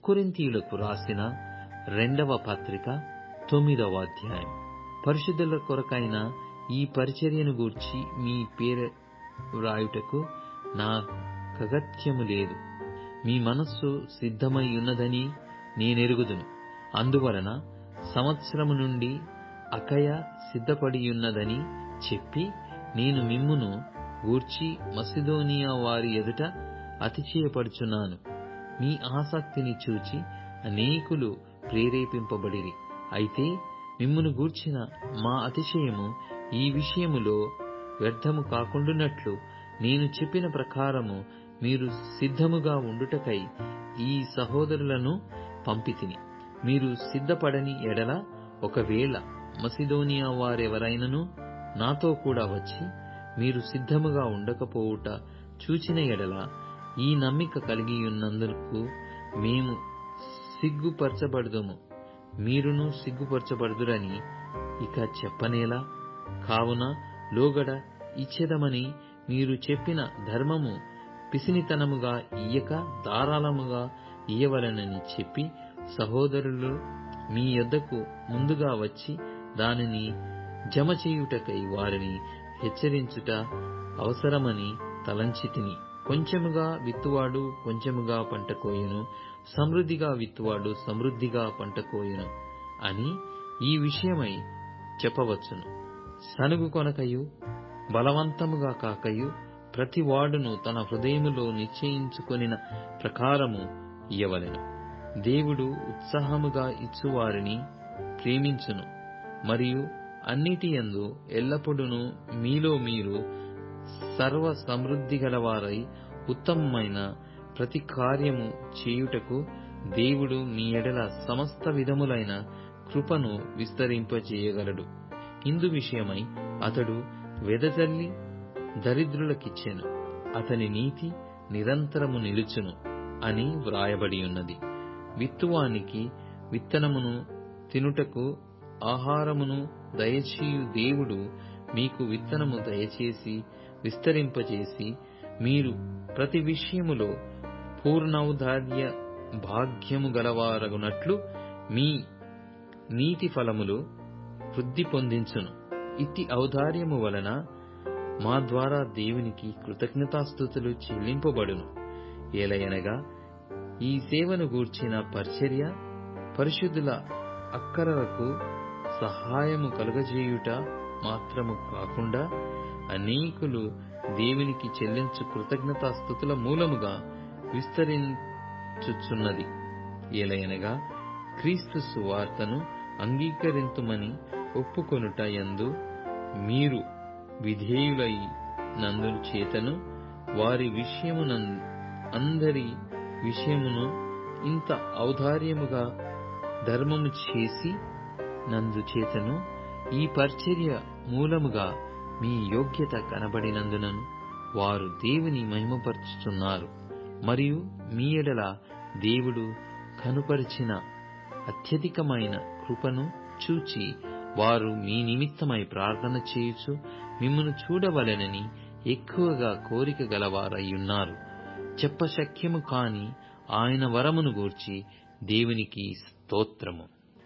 కొరింథీయులకు రాసిన 2వ పత్రిక 9వ అధ్యాయం. పరిశుద్ధుల కొరకైన ఈ పరిచర్యను గూర్చి మీ పేరు వ్రాయుటకు నాకగత్యము లేదు. మీ మనస్సు సిద్ధమై ఉన్నదని నేనెరుగుదును. అందువలన సంవత్సరము నుండి అకయ సిద్ధపడియున్నదని చెప్పి నేను మిమ్మును గూర్చి మసిదోనియా వారి ఎదుట అతిశయపడుచున్నాను. మీ ఆసక్తిని చూచి అనేకులు ప్రేరేపింపబడిరి. అయితే మిమ్మును గూర్చిన మా అతిశయము ఈ విషయములో వ్యర్థము కాకుండునట్లు నేను చెప్పిన ప్రకారము మీరు సిద్ధముగా ఉండుటకై ఈ సహోదరులను పంపితిని. మీరు సిద్ధపడని ఎడల ఒకవేళ మసిదోనియా వారెవరైనను నాతో కూడా వచ్చి మీరు సిద్ధముగా ఉండకపోవుట చూచిన ఎడల ఈ నమ్మిక కలిగియున్నందుకు మేము సిగ్గుపరచబడుదుము, మీరును సిగ్గుపరచబడుదురని ఇక చెప్పనేలా? కావున లోగడ ఇచ్చెదమని మీరు చెప్పిన ధర్మము పిసినితనముగా ఇయ్యక ధారాళముగా ఇయ్యవలెనని చెప్పి సహోదరులు మీ యొద్దకు ముందుగా వచ్చి దానిని జమ చేయుటకై వారిని హెచ్చరించుట అవసరమని తలంచితిని. కొంచెముగా విత్తువాడు కొంచెముగా పంట కోయును, సమృద్ధిగా విత్తువాడు సమృద్ధిగా పంట కోయును అని ఈ విషయమై చెప్పవచ్చును. సనుగు కొనకయు బలవంతముగా కాకయు ప్రతి వాడును తన హృదయములో నిశ్చయించుకొనిన ప్రకారము ఇయ్యవలెను. దేవుడు ఉత్సాహముగా ఇచ్చువారిని ప్రేమించును, మరియు అన్నిటియందు ఎల్లప్పుడూ మీలో మీరు సర్వ సమృద్ధి గలవారై ఉత్తమమైన ప్రతి కార్యము చేయుటకు దేవుడు మీ ఎడల సమస్త విధములైన కృపను విస్తరింపజేయగలడు. ఇందు విషయమై అతడు వెదజల్లి దరిద్రులకిచ్చెను, అతని నీతి నిరంతరము నిలుచును అని వ్రాయబడి ఉన్నది. విత్తువానికి విత్తనమును తినుటకు ఆహారమును దయచేయు దేవుడు మీకు విత్తనము దయచేసి విస్తరింపజేసి మీరు ప్రతి విషయములో పూర్ణౌదార్య భాగ్యము గలవారగునట్లు మీ నీతి ఫలములు వృద్ధి పొందించును. ఇట్టి ఔదార్యము వలన మా ద్వారా దేవునికి కృతజ్ఞతాస్తుతులు చెల్లింపబడును. ఏలయనగా ఈ సేవను గూర్చిన పరిచర్య పరిశుద్ధుల అక్కరలకు సహాయము కలుగజేయుట మాత్రము కాకుండా అనేకులు దేవునికి చెల్లించు కృతజ్ఞతాస్తుతుల మూలముగా విస్తరించుచున్నది. ఏలయనగా క్రీస్తు సువార్తను అంగీకరింతుమని ఒప్పుకొనుట యందు మీరు విధేయులై నందు చేతను వారి అందరి విషయమును ఇంత ఔదార్యముగా ధర్మము చేసి నందుచేతను ఈ పరిచర్య మూలముగా మీ యోగ్యత కనబడినందునను వారు దేవుని మహిమపరచుచున్నారు. మరియు మీ ఎడల దేవుడు కనుపరిచిన అత్యధికమైన కృపను చూచి వారు మీ నిమిత్తమై ప్రార్థన చేయుచు మిమ్మును చూడవలెనని ఎక్కువగా కోరిక గలవారయ్యున్నారు. చెప్పశక్యము కాని ఆయన వరమును గూర్చి దేవునికి స్తోత్రము.